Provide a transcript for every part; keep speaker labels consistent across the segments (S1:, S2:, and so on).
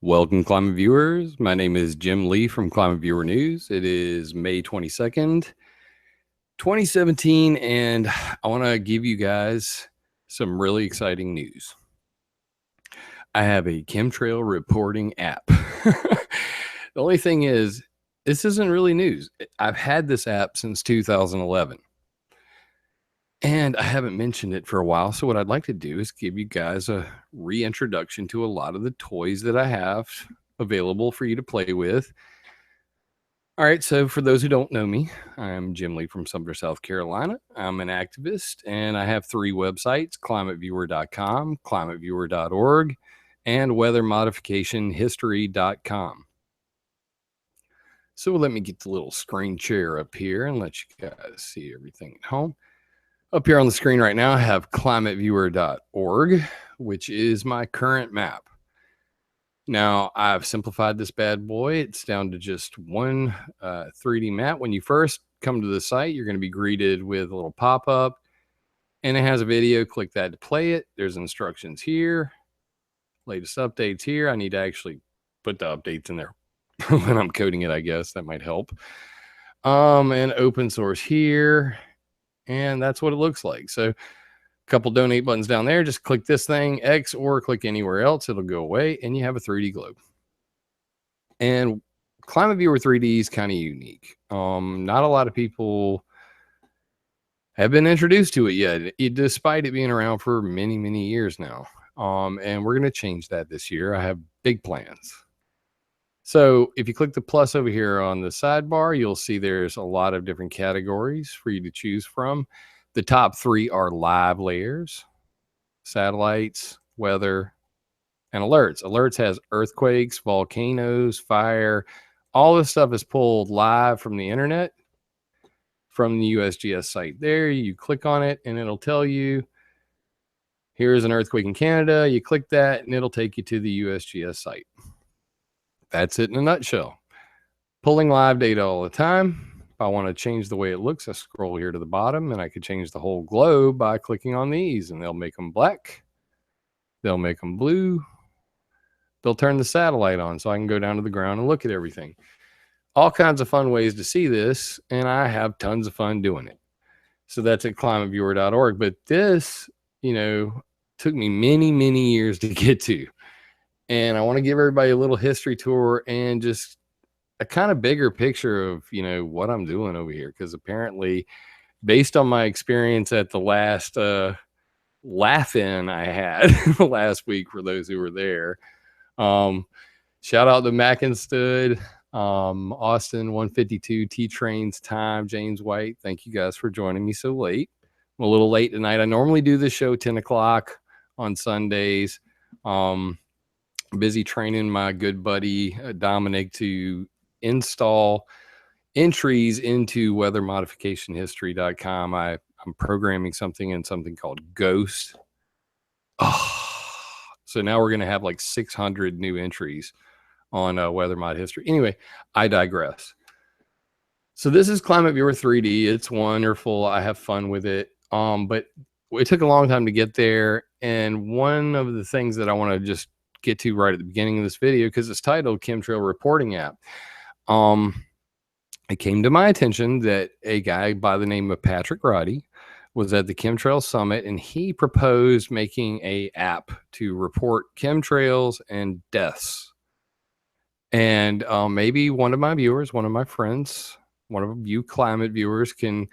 S1: Welcome, Climate Viewers. My name is Jim Lee from Climate Viewer News. It is May 22nd, 2017, and I want to give you guys some really exciting news. I have a Chemtrail Reporting App. The only thing is, this isn't really news. I've had this app since 2011. And I haven't mentioned it for a while. So what I'd like to do is give you guys a reintroduction to a lot of the toys that I have available for you to play with. All right, so for those who don't know me, I'm Jim Lee from Sumter, South Carolina. I'm an activist, and I have 3 websites, ClimateViewer.com, ClimateViewer.org, and WeatherModificationHistory.com. So let me get the little screen share up here and let you guys see everything at home. Up here on the screen right now, I have ClimateViewer.org, which is my current map. Now, I've simplified this bad boy. It's down to just one 3D map. When you first come to the site, you're going to be greeted with a little pop-up, and it has a video. Click that to play it. There's instructions here, latest updates here. I need to actually put the updates in there when I'm coding it, I guess. That might help. And open source here. And that's what it looks like. So a couple donate buttons down there. Just click this thing, X, or click anywhere else. It'll go away, and you have a 3D globe. And ClimateViewer 3D is kind of unique. Not a lot of people have been introduced to it yet, despite it being around for many, many years now. And we're going to change that this year. I have big plans. So if you click the plus over here on the sidebar, you'll see there's a lot of different categories for you to choose from. The top 3 are live layers, satellites, weather, and alerts. Alerts has earthquakes, volcanoes, fire. All this stuff is pulled live from the internet, from the USGS site there. You click on it, and it'll tell you, here's an earthquake in Canada. You click that, and it'll take you to the USGS site. That's it in a nutshell. Pulling live data all the time. If I want to change the way it looks, I scroll here to the bottom, and I could change the whole globe by clicking on these, and they'll make them black. They'll make them blue. They'll turn the satellite on so I can go down to the ground and look at everything. All kinds of fun ways to see this, and I have tons of fun doing it. So that's at ClimateViewer.org. But this, took me many, many years to get to. And I want to give everybody a little history tour and just a kind of bigger picture of, what I'm doing over here. Because apparently, based on my experience at the last laugh-in I had last week for those who were there, shout out to Mackinstud, Austin 152, T-Trains Time, James White. Thank you guys for joining me so late. I'm a little late tonight. I normally do this show 10 o'clock on Sundays. Busy training my good buddy Dominic to install entries into weathermodificationhistory.com. I'm programming something in something called Ghost. So now we're going to have like 600 new entries on Weather Mod History. Anyway, I digress. So this is ClimateViewer 3D. It's wonderful. I have fun with it. But it took a long time to get there. And one of the things that I want to just get to right at the beginning of this video, because it's titled Chemtrail Reporting App. It came to my attention that a guy by the name of Patrick Roddy was at the Chemtrail Summit, and he proposed making a app to report chemtrails and deaths. And maybe one of my viewers, one of my friends, one of you climate viewers can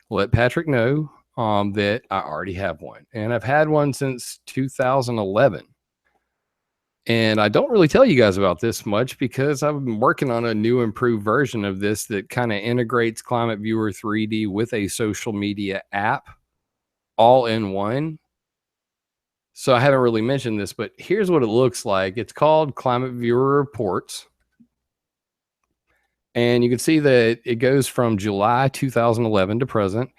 S1: let Patrick know that I already have one. And I've had one since 2011. And I don't really tell you guys about this much because I've been working on a new improved version of this that kind of integrates ClimateViewer 3D with a social media app all in one. So I haven't really mentioned this, but here's what it looks like. It's called ClimateViewer Reports. And you can see that it goes from July 2011 to present.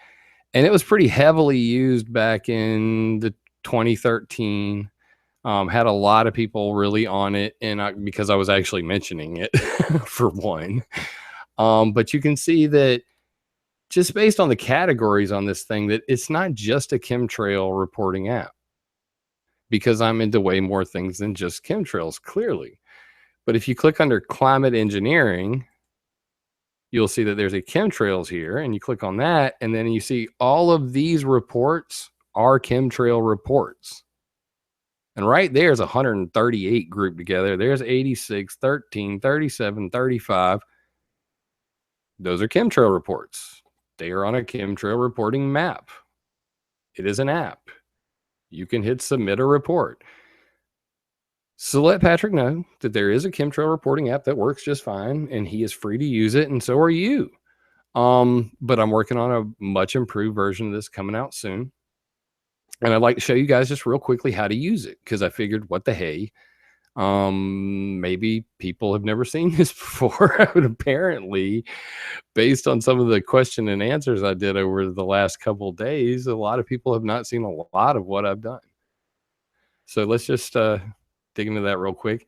S1: And it was pretty heavily used back in the 2013. Had a lot of people really on it, and because I was actually mentioning it for one. But you can see that just based on the categories on this thing, that it's not just a chemtrail reporting app, because I'm into way more things than just chemtrails, clearly. But if you click under climate engineering, you'll see that there's a chemtrails here, and you click on that, and then you see all of these reports are chemtrail reports. And right there's 138 grouped together. There's 86, 13, 37, 35. Those are chemtrail reports. They are on a chemtrail reporting map. It is an app. You can hit submit a report. So let Patrick know that there is a chemtrail reporting app that works just fine, and he is free to use it, and so are you. But I'm working on a much improved version of this coming out soon. And I'd like to show you guys just real quickly how to use it, because I figured, what the hey, maybe people have never seen this before. But apparently, based on some of the question and answers I did over the last couple of days, a lot of people have not seen a lot of what I've done. So let's just dig into that real quick.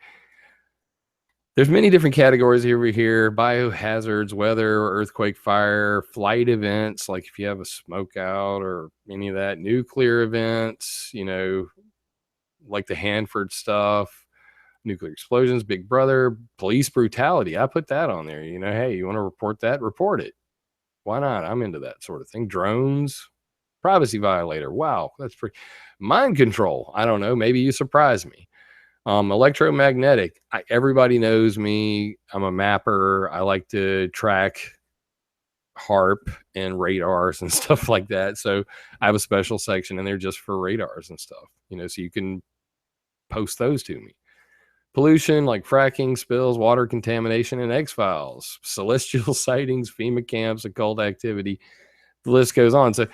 S1: There's many different categories over here: biohazards, weather, earthquake, fire, flight events, like if you have a smoke out or any of that, nuclear events, like the Hanford stuff, nuclear explosions, Big Brother, police brutality. I put that on there. Hey, you want to report that? Report it. Why not? I'm into that sort of thing. Drones, privacy violator. Wow, that's pretty. Mind control. I don't know. Maybe you surprise me. Electromagnetic. Everybody knows me. I'm a mapper. I like to track HARP and radars and stuff like that. So I have a special section in there just for radars and stuff, so you can post those to me. Pollution, like fracking, spills, water contamination, and X-Files, celestial sightings, FEMA camps, occult activity. The list goes on. So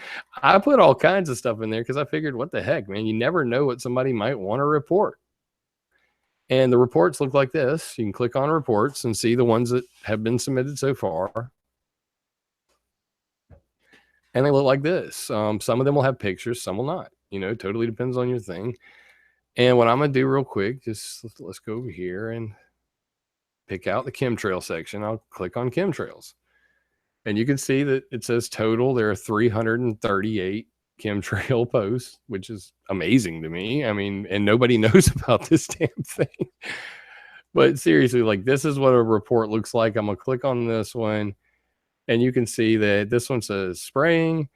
S1: I put all kinds of stuff in there because I figured, what the heck, man? You never know what somebody might want to report. And the reports look like this. You can click on reports and see the ones that have been submitted so far. And they look like this. Some of them will have pictures, some will not. Totally depends on your thing. And what I'm going to do real quick, just let's go over here and pick out the chemtrail section. I'll click on chemtrails. And you can see that it says total, there are 338 chemtrail posts, which is amazing to me. I mean, and nobody knows about this damn thing. But seriously, like, this is what a report looks like. I'm going to click on this one, and you can see that this one says spraying.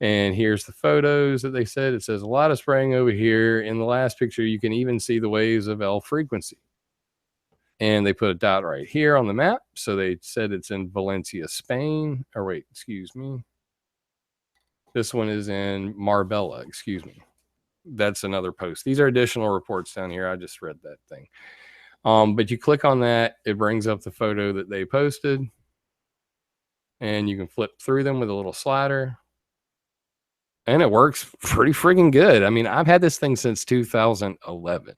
S1: And here's the photos that they said. It says a lot of spraying over here. In the last picture, you can even see the waves of L frequency. And they put a dot right here on the map. So they said it's in Valencia, Spain. Or wait, excuse me. This one is in Marbella, excuse me. That's another post. These are additional reports down here. I just read that thing. But you click on that, it brings up the photo that they posted. And you can flip through them with a little slider. And it works pretty freaking good. I mean, I've had this thing since 2011.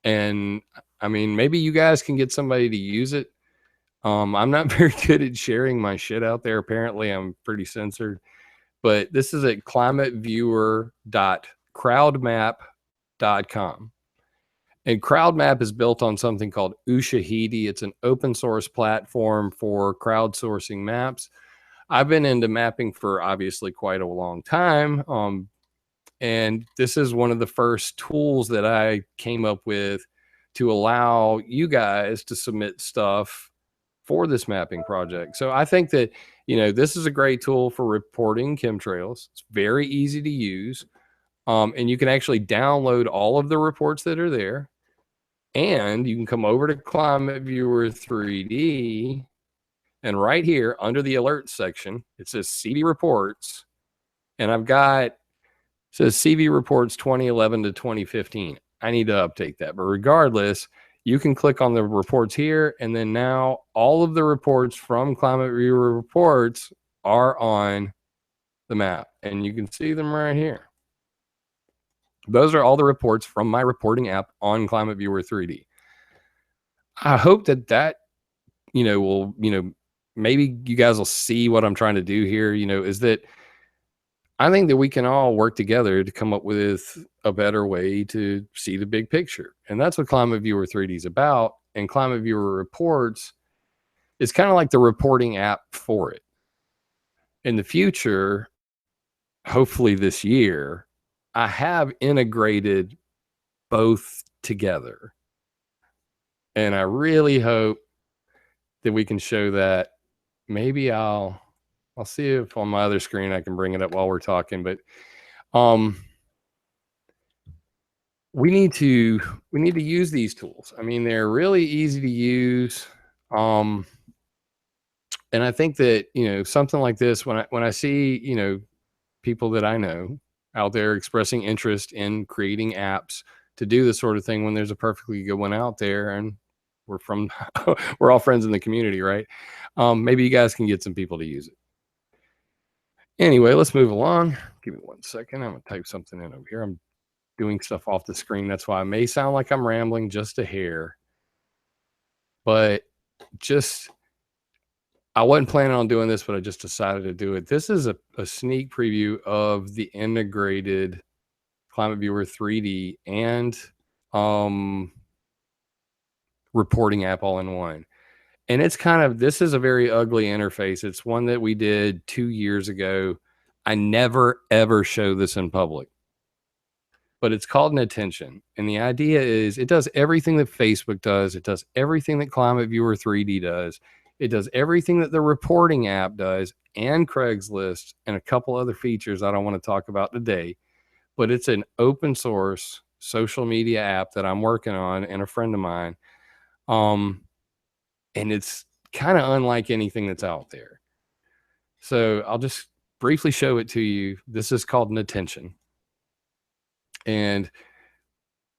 S1: And I mean, maybe you guys can get somebody to use it. I'm not very good at sharing my shit out there. Apparently, I'm pretty censored. But this is at ClimateViewer.crowdmap.com. And CrowdMap is built on something called Ushahidi. It's an open source platform for crowdsourcing maps. I've been into mapping for obviously quite a long time. And this is one of the first tools that I came up with to allow you guys to submit stuff for this mapping project. So I think that, this is a great tool for reporting chemtrails. It's very easy to use. And you can actually download all of the reports that are there. And you can come over to ClimateViewer 3D. And right here under the alerts section, it says CV reports. And I've got, it says CV reports 2011 to 2015. I need to update that. But regardless, you can click on the reports here. And then now all of the reports from ClimateViewer Reports are on the map. And you can see them right here. Those are all the reports from my reporting app on ClimateViewer 3D. I hope that will, maybe you guys will see what I'm trying to do here, is that I think that we can all work together to come up with a better way to see the big picture. And that's what ClimateViewer 3D is about. And ClimateViewer Reports is kind of like the reporting app for it. In the future, hopefully this year, I have integrated both together. And I really hope that we can show that. Maybe I'll see if on my other screen I can bring it up while we're talking, but we need to use these tools. I mean, they're really easy to use. And I think that, something like this, when I see, people that I know out there expressing interest in creating apps to do this sort of thing, when there's a perfectly good one out there, and we're all friends in the community, right? Maybe you guys can get some people to use it. Anyway, let's move along. Give me 1 second. I'm gonna type something in over here. I'm doing stuff off the screen. That's why I may sound like I'm rambling just a hair, but I wasn't planning on doing this, but I just decided to do it. This is a sneak preview of the integrated ClimateViewer 3D and reporting app all in one. And this is a very ugly interface. It's one that we did 2 years ago. I never, ever show this in public, but it's called an attention. And the idea is it does everything that Facebook does. It does everything that ClimateViewer 3D does. It does everything that the reporting app does, and Craigslist, and a couple other features I don't want to talk about today. But it's an open source social media app that I'm working on, and a friend of mine. And it's kind of unlike anything that's out there. So I'll just briefly show it to you. This is called an attention. And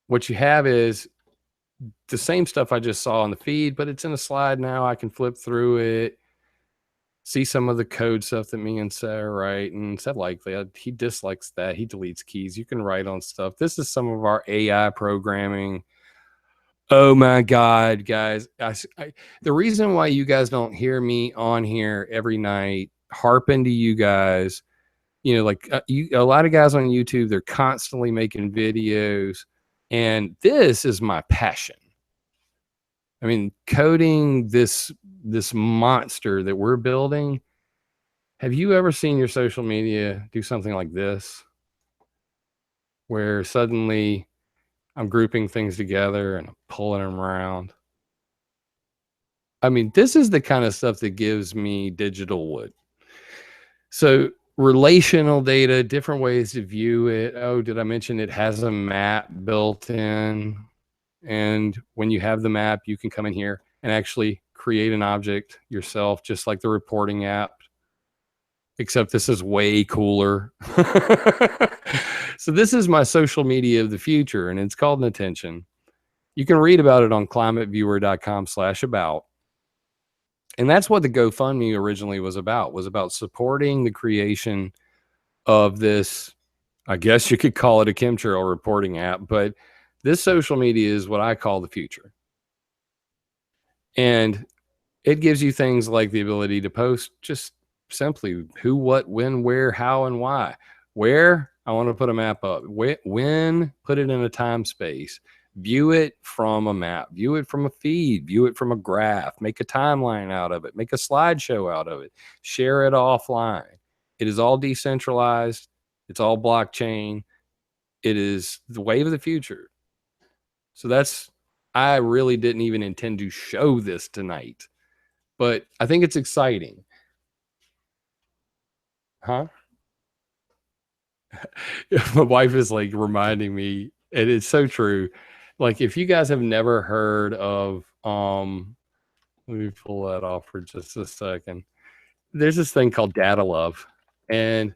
S1: what you have is the same stuff I just saw on the feed, but it's in a slide now. I can flip through it, see some of the code stuff that me and Sarah write. And said likely, he dislikes that. He deletes keys. You can write on stuff. This is some of our AI programming. Oh my God, guys. The reason why you guys don't hear me on here every night harping to you guys, like a lot of guys on YouTube, they're constantly making videos, and this is my passion. I mean, coding this monster that we're building. Have you ever seen your social media do something like this, where suddenly I'm grouping things together and pulling them around? I mean, this is the kind of stuff that gives me digital wood. So relational data, different ways to view it. Oh, did I mention it has a map built in? And when you have the map, you can come in here and actually create an object yourself, just like the reporting app, except this is way cooler. So this is my social media of the future, and it's called an attention. You can read about it on climateviewer.com/about. And that's what the GoFundMe originally was about supporting the creation of this. I guess you could call it a chemtrail reporting app, but this social media is what I call the future. And it gives you things like the ability to post just simply who, what, when, where, how, and why. Where, I want to put a map up. When, put it in a time space. View it from a map, view it from a feed, view it from a graph, make a timeline out of it, make a slideshow out of it, share it offline. It is all decentralized. It's all blockchain. It is the wave of the future. So I really didn't even intend to show this tonight, but I think it's exciting. Huh? My wife is like reminding me, and it's so true. Like, if you guys have never heard of, let me pull that off for just a second. There's this thing called data love, and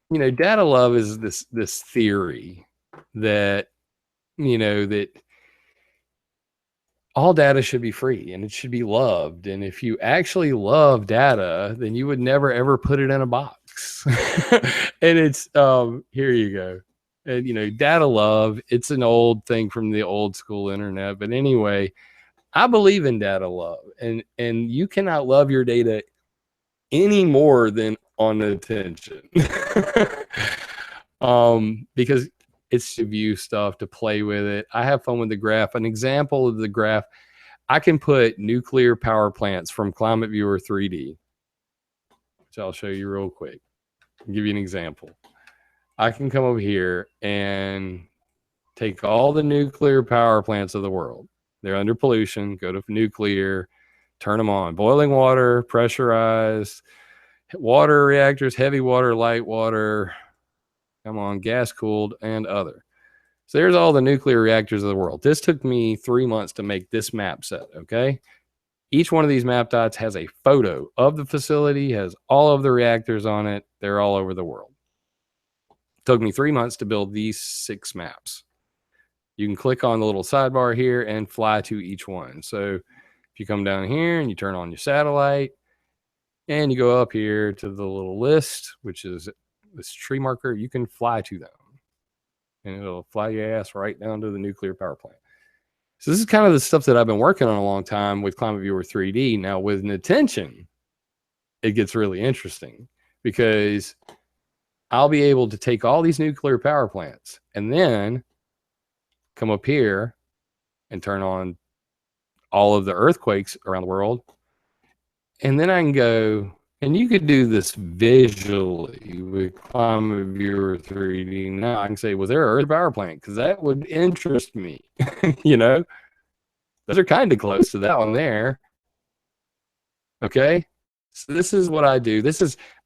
S1: data love is this theory that that all data should be free and it should be loved. And if you actually love data, then you would never ever put it in a box. And it's here you go. And data love, it's an old thing from the old school internet. But anyway, I believe in data love, and you cannot love your data any more than on attention. Because it's to view stuff, to play with it. I have fun with the graph. An example of the graph, I can put nuclear power plants from ClimateViewer 3D, which I'll show you real quick. I'll give you an example. I can come over here and take all the nuclear power plants of the world. They're under pollution. Go to nuclear, turn them on. Boiling water, pressurized, water reactors, heavy water, light water, come on, gas cooled, and other. So there's all the nuclear reactors of the world. This took me 3 months to make this map set, okay? Each one of these map dots has a photo of the facility, has all of the reactors on it. They're all over the world. It took me 3 months to build these 6 maps. You can click on the little sidebar here and fly to each one. So if you come down here and you turn on your satellite and you go up here to the little list, which is this tree marker, you can fly to them. And it'll fly your ass right down to the nuclear power plant. So this is kind of the stuff that I've been working on a long time with ClimateViewer 3D. Now with Natention, it gets really interesting because I'll be able to take all these nuclear power plants and then come up here and turn on all of the earthquakes around the world. And then I can go, and you could do this visually with ClimateViewer 3D. Now I can say, was there an earth power plant? Because that would interest me. You know, those are kind of close to that one there. Okay. So this is what I do.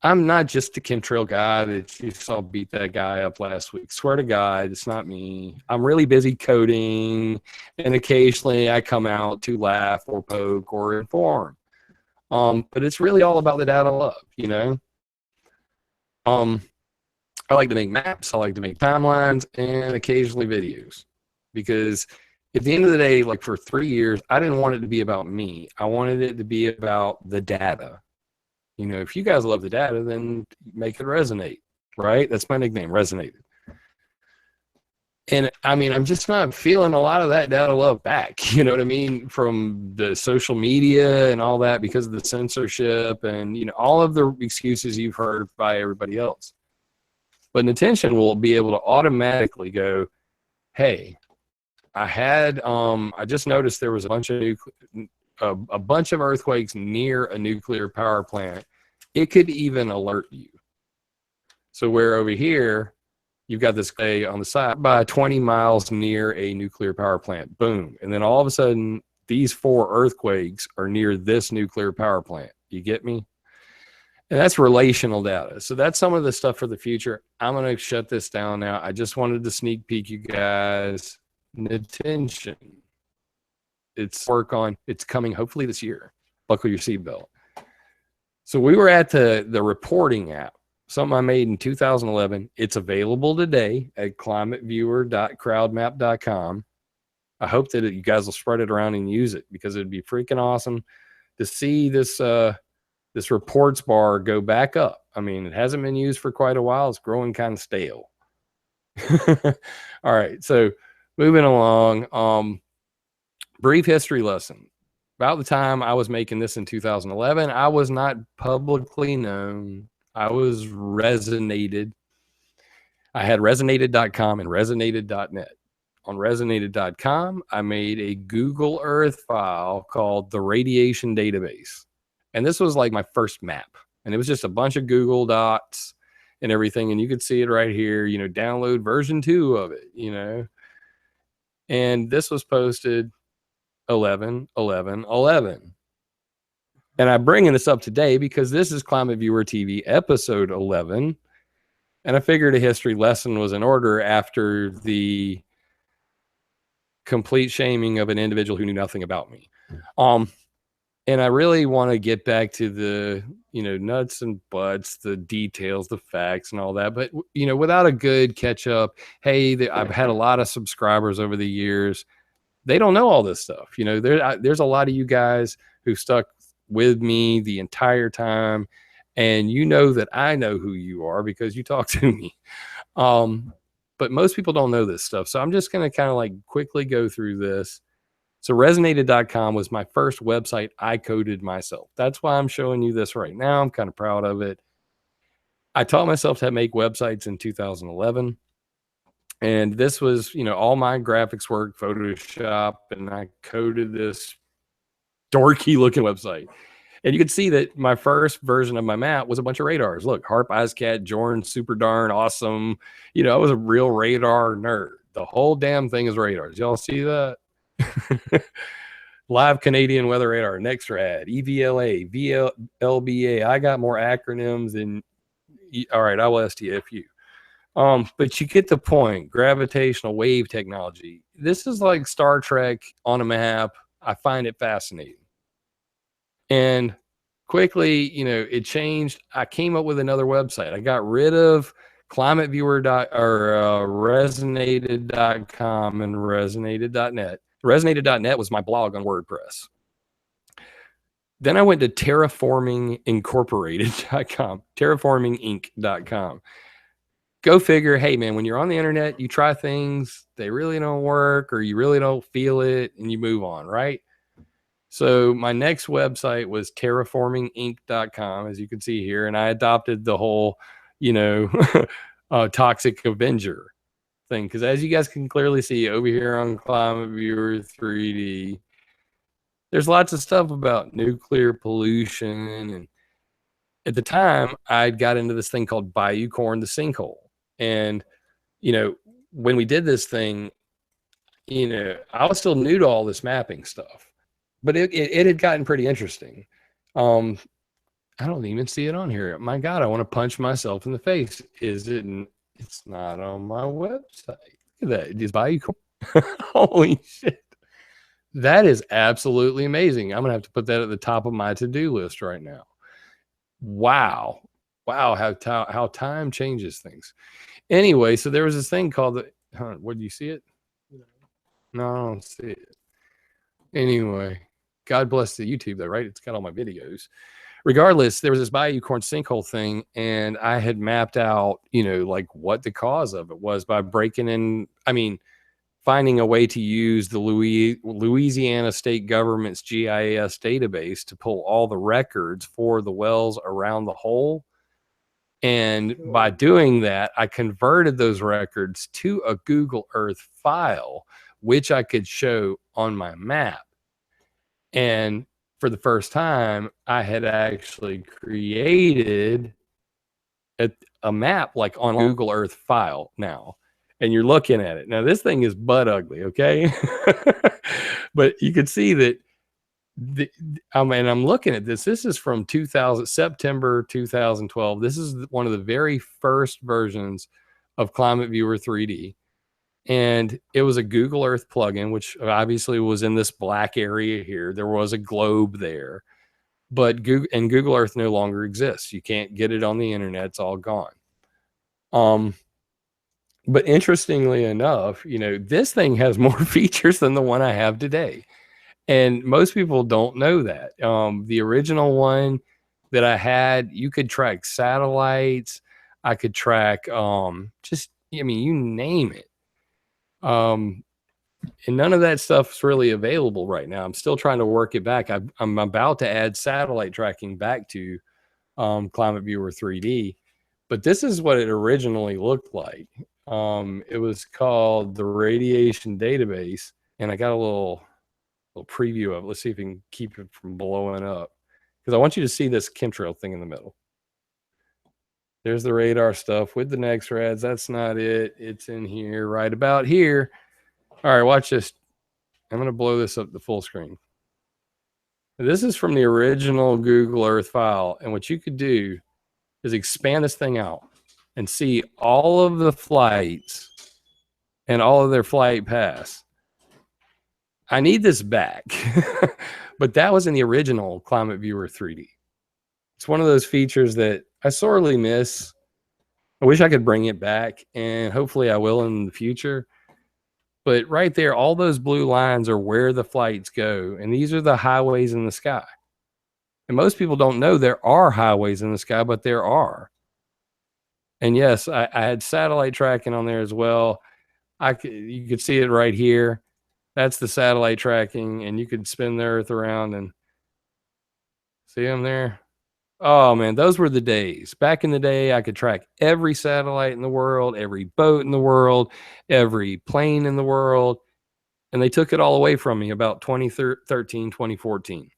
S1: I'm not just a chemtrail guy that you saw beat that guy up last week. Swear to God, it's not me. I'm really busy coding, and occasionally I come out to laugh or poke or inform. But it's really all about the data love, you know. I like to make maps, I like to make timelines, and occasionally videos. Because at the end of the day, like for 3 years, I didn't want it to be about me. I wanted it to be about the data. You know, if you guys love the data, then make it resonate, right? That's my nickname, Resonated. And I mean, I'm just not feeling a lot of that data love back, you know what I mean, from the social media and all that because of the censorship and, you know, all of the excuses you've heard by everybody else. But Natention will be able to automatically go, hey, I just noticed there was a bunch of earthquakes near a nuclear power plant. It could even alert you. So where over here, you've got this guy on the side by 20 miles near a nuclear power plant. Boom. And then all of a sudden, these 4 earthquakes are near this nuclear power plant. You get me? And that's relational data. So that's some of the stuff for the future. I'm going to shut this down now. I just wanted to sneak peek you guys. Natention. It's coming hopefully this year. Buckle your seatbelt. So we were at the reporting app. Something I made in 2011. It's available today at ClimateViewer.crowdmap.com. I hope that you guys will spread it around and use it because it'd be freaking awesome to see this reports bar go back up. I mean, it hasn't been used for quite a while. It's growing kind of stale. All right, so moving along. Brief history lesson. About the time I was making this in 2011, I was not publicly known. I was Resonated. I had Resonated.com and Resonated.net. On Resonated.com, I made a Google Earth file called the Radiation Database. And this was like my first map. And it was just a bunch of Google dots and everything. And you could see it right here, you know, download version 2 of it, you know. And this was posted 11/11/11. And I'm bringing this up today because this is ClimateViewer TV episode 11. And I figured a history lesson was in order after the complete shaming of an individual who knew nothing about me. And I really want to get back to the, you know, nuts and butts, the details, the facts and all that. But, you know, without a good catch up, hey, I've had a lot of subscribers over the years. They don't know all this stuff. You know, there's a lot of you guys who stuck with me the entire time. And you know that I know who you are because you talk to me. But most people don't know this stuff. So I'm just going to kind of like quickly go through this. So Resonated.com was my first website I coded myself. That's why I'm showing you this right now. I'm kind of proud of it. I taught myself how to make websites in 2011. And this was, you know, all my graphics work, Photoshop, and I coded this dorky looking website. And you can see that my first version of my map was a bunch of radars. Look, Harp, Cat, Jorn, super darn awesome. You know, I was a real radar nerd. The whole damn thing is radars. Y'all see that? Live Canadian Weather Radar, NEXRAD, EVLA, VLBA. I got more acronyms than. All right, I will STFU. But you get the point. Gravitational wave technology. This is like Star Trek on a map. I find it fascinating. And quickly, it changed. I came up with another website. I got rid of ClimateViewer resonated.com and resonated.net. Resonated.net was my blog on WordPress. Then I went to terraformingincorporated.com, terraforminginc.com. Go figure. Hey, man, when you're on the internet, you try things, they really don't work, or you really don't feel it, and you move on, right? So my next website was terraforminginc.com, as you can see here, and I adopted the whole, Toxic Avenger thing, because as you guys can clearly see over here on ClimateViewer 3D, there's lots of stuff about nuclear pollution. And at the time, I got into this thing called Bayou Corn the Sinkhole. And, when we did this thing, I was still new to all this mapping stuff, but it had gotten pretty interesting. I don't even see it on here. My God, I want to punch myself in the face. It's not on my website. Look at that. It is Bayou Corn. Holy shit. That is absolutely amazing. I'm going to have to put that at the top of my to-do list right now. Wow. How time changes things. Anyway, so there was this thing called what, do you see it? No, I don't see it. Anyway, God bless the YouTube though, right? It's got all my videos. Regardless, there was this Bayou Corn sinkhole thing, and I had mapped out, like what the cause of it was by finding a way to use the Louisiana state government's GIS database to pull all the records for the wells around the hole. And by doing that, I converted those records to a Google Earth file, which I could show on my map. And for the first time, I had actually created a map like on a Google Earth file now. And you're looking at it. Now, this thing is butt ugly, okay? But you can see that, I'm looking at this. This is from September 2012. This is one of the very first versions of ClimateViewer 3D. And it was a Google Earth plugin, which obviously was in this black area here. There was a globe there. But Google Earth no longer exists. You can't get it on the internet. It's all gone. But interestingly enough, this thing has more features than the one I have today. And most people don't know that. The original one that I had, you could track satellites. I could track you name it. And none of that stuff is really available right now. I'm still trying to work it back. I'm about to add satellite tracking back to ClimateViewer 3D. But this is what it originally looked like. It was called the Radiation Database, and I got a little preview of it. Let's see if we can keep it from blowing up, because I want you to see this chemtrail thing in the middle. There's the radar stuff with the NEXRADs. That's not it. It's in here, right about here. All right, watch this. I'm going to blow this up to full screen. This is from the original Google Earth file, and what you could do is expand this thing out and see all of the flights and all of their flight paths. I need this back, but that was in the original ClimateViewer 3D. It's one of those features that I sorely miss. I wish I could bring it back, and hopefully I will in the future. But right there, all those blue lines are where the flights go, and these are the highways in the sky. And most people don't know there are highways in the sky, but there are. And yes, I had satellite tracking on there as well. You could see it right here. That's the satellite tracking, and you could spin the Earth around and see them there. Oh man, those were the days. Back in the day, I could track every satellite in the world, every boat in the world, every plane in the world, and they took it all away from me about 2013, 2014.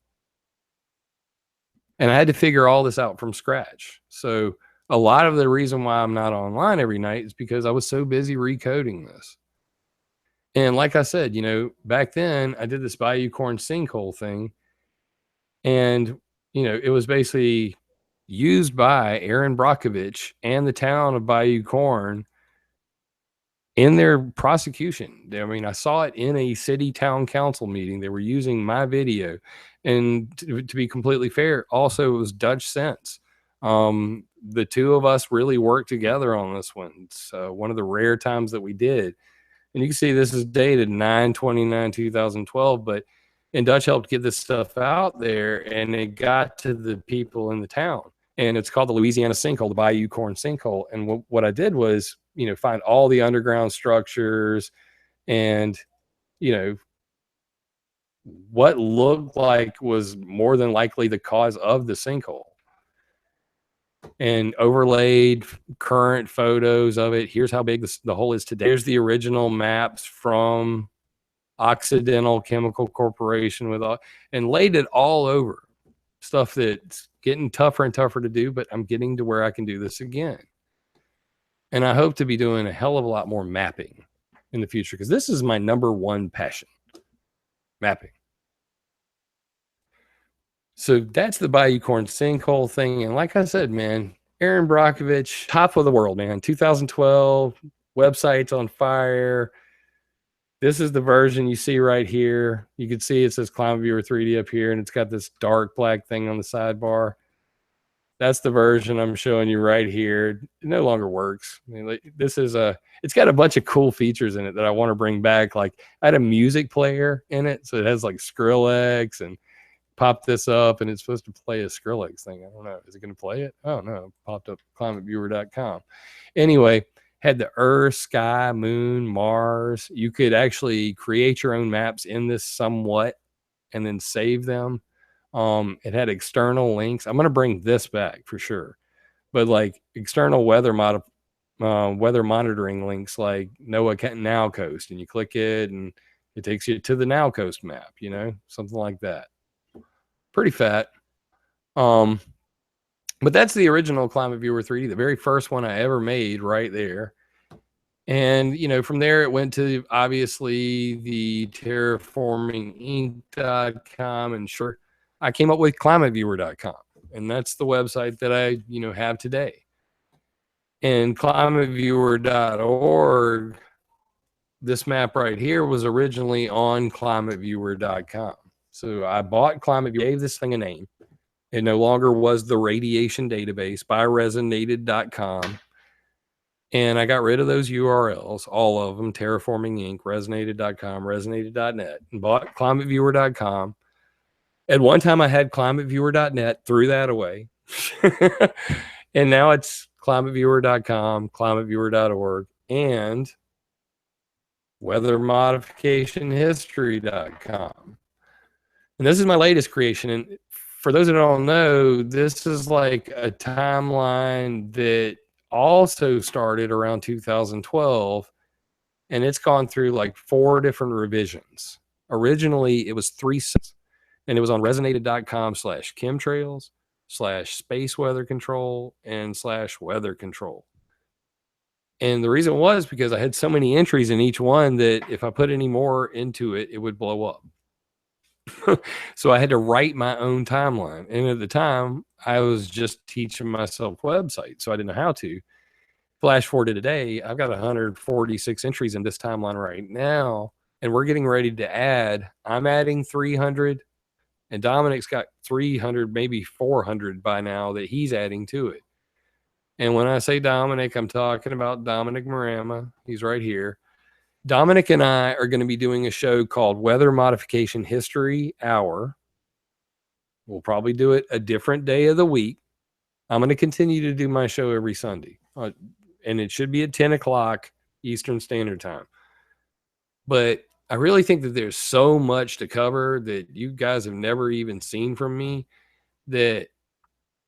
S1: And I had to figure all this out from scratch. So a lot of the reason why I'm not online every night is because I was so busy recoding this. And like I said, back then I did this Bayou Corn sinkhole thing, and it was basically used by Aaron Brockovich and the town of Bayou Corn in their prosecution. I mean, I saw it in a city town council meeting. They were using my video. And to be completely fair, also it was Dutch Sense. The two of us really worked together on this one. It's one of the rare times that we did. And you can see this is dated 9/29/2012, and Dutch helped get this stuff out there, and it got to the people in the town. And it's called the Louisiana Sinkhole, the Bayou Corn Sinkhole. And what I did was, find all the underground structures and, what looked like was more than likely the cause of the sinkhole, and overlaid current photos of it. Here's how big the hole is today. Here's the original maps from Occidental Chemical Corporation and laid it all over. Stuff that's getting tougher and tougher to do, but I'm getting to where I can do this again. And I hope to be doing a hell of a lot more mapping in the future, because this is my number one passion, mapping. So that's the Bayou Corn sinkhole thing. And like I said, man, Aaron Brockovich, top of the world, man. 2012, website's on fire. This is the version you see right here. You can see it says ClimateViewer 3D up here, and it's got this dark black thing on the sidebar. That's the version I'm showing you right here. It no longer works. I mean, this is it's got a bunch of cool features in it that I want to bring back. Like, I had a music player in it, so it has like Skrillex, and pop this up and it's supposed to play a Skrillex thing. I don't know. Is it going to play it? Oh no, it popped up ClimateViewer.com. Anyway, had the Earth, sky, moon, Mars. You could actually create your own maps in this somewhat and then save them. It had external links. I'm going to bring this back for sure. But like external weather monitoring links, like NOAA Now Coast, and you click it and it takes you to the Now Coast map, something like that. Pretty fat. But that's the original ClimateViewer 3D, the very first one I ever made right there. And, from there it went to obviously the terraforminginc.com, and sure, I came up with ClimateViewer.com, and that's the website that I, have today. And ClimateViewer.org, this map right here was originally on ClimateViewer.com. So I bought ClimateViewer, gave this thing a name. It no longer was the radiation database by resonated.com. And I got rid of those URLs, all of them, Terraforming Inc., resonated.com, resonated.net, and bought ClimateViewer.com. At one time I had ClimateViewer.net, threw that away. And now it's ClimateViewer.com, ClimateViewer.org, and weathermodificationhistory.com. And this is my latest creation. And for those that don't know, this is like a timeline that also started around 2012, and it's gone through like 4 different revisions. Originally, it was 3 sets, and it was on resonated.com/chemtrails/space weather control and /weather control. And the reason was because I had so many entries in each one that if I put any more into it, it would blow up. So I had to write my own timeline. And at the time, I was just teaching myself websites, so I didn't know how to. Flash forward to today, I've got 146 entries in this timeline right now, and we're getting ready to add. I'm adding 300, and Dominic's got 300, maybe 400 by now that he's adding to it. And when I say Dominic, I'm talking about Dominic Marama. He's right here. Dominic and I are going to be doing a show called Weather Modification History Hour. We'll probably do it a different day of the week. I'm going to continue to do my show every Sunday, and it should be at 10 o'clock Eastern Standard Time. But I really think that there's so much to cover that you guys have never even seen from me that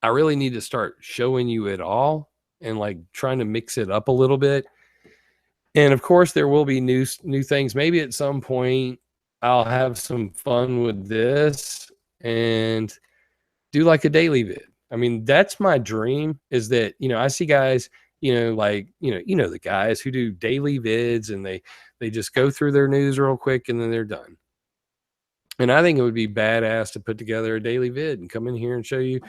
S1: I really need to start showing you it all and like trying to mix it up a little bit. And of course, there will be new things. Maybe at some point I'll have some fun with this and do like a daily vid. I mean, that's my dream, is that, I see guys, the guys who do daily vids, and They just go through their news real quick and then they're done. And I think it would be badass to put together a daily vid and come in here and show you,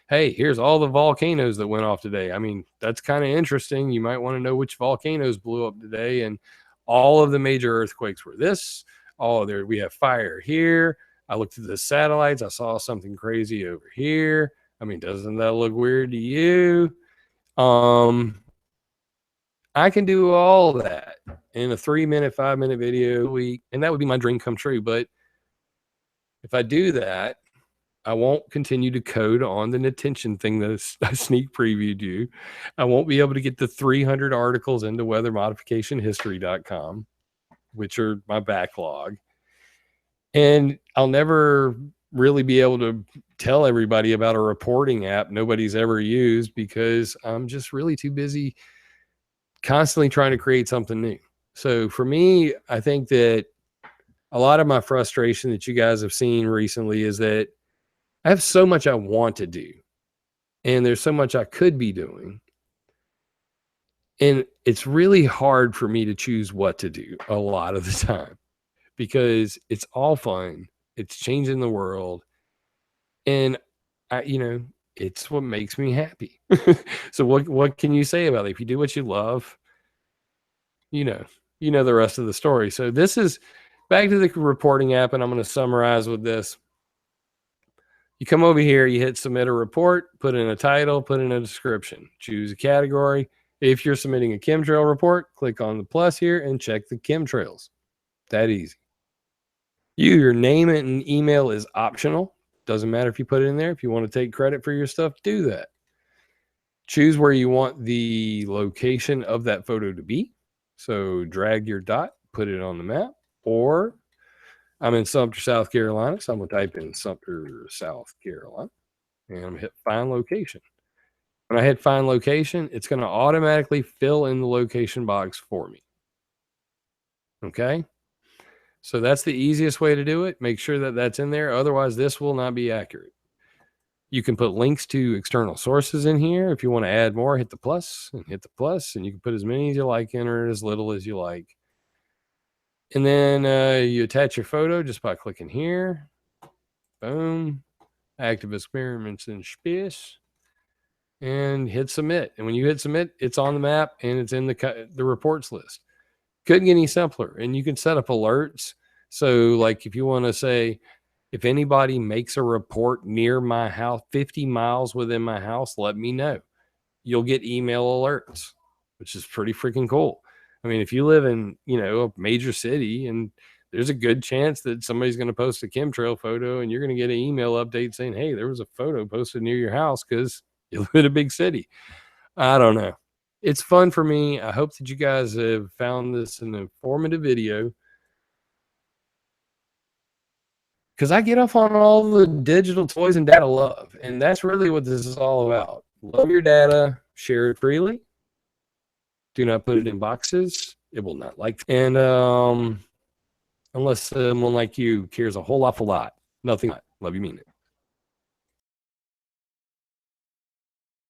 S1: hey, here's all the volcanoes that went off today. I mean, that's kind of interesting. You might want to know which volcanoes blew up today. And all of the major earthquakes were this. Oh, there we have fire here. I looked at the satellites. I saw something crazy over here. I mean, doesn't that look weird to you? I can do all that in a 3-minute, 5-minute video a week, and that would be my dream come true. But if I do that, I won't continue to code on the attention thing that I sneak previewed you. I won't be able to get the 300 articles into weathermodificationhistory.com, which are my backlog. And I'll never really be able to tell everybody about a reporting app nobody's ever used because I'm just really too busy constantly trying to create something new. So for me, I think that a lot of my frustration that you guys have seen recently is that I have so much I want to do, and there's so much I could be doing. And it's really hard for me to choose what to do a lot of the time because it's all fun. It's changing the world. And it's what makes me happy. So what can you say about it? If you do what you love, you know the rest of the story. So this is back to the reporting app, and I'm going to summarize with this. You come over here, you hit submit a report, put in a title, put in a description, choose a category. If you're submitting a chemtrail report, click on the plus here and check the chemtrails. That easy. Your name and email is optional. Doesn't matter if you put it in there. If you want to take credit for your stuff, do that. Choose where you want the location of that photo to be. So drag your dot, put it on the map, or I'm in Sumter, South Carolina, so I'm going to type in Sumter, South Carolina, and I'm going to hit find location. When I hit find location, it's going to automatically fill in the location box for me. Okay? So that's the easiest way to do it. Make sure that that's in there. Otherwise, this will not be accurate. You can put links to external sources in here. If you want to add more, hit the plus, and you can put as many as you like in or as little as you like. And then you attach your photo just by clicking here. Boom. Active experiments in space. And hit submit. And when you hit submit, it's on the map and it's in the reports list. Couldn't get any simpler. And you can set up alerts. So like if you want to say, if anybody makes a report near my house, 50 miles within my house, let me know. You'll get email alerts, which is pretty freaking cool. I mean, if you live in, a major city, and there's a good chance that somebody's going to post a chemtrail photo and you're going to get an email update saying, hey, there was a photo posted near your house because you live in a big city. I don't know. It's fun for me. I hope that you guys have found this an informative video, because I get off on all the digital toys and data love. And that's really what this is all about. Love your data, share it freely. Do not put it in boxes. It will not like. And unless someone like you cares a whole awful lot. Nothing. Love you, mean it.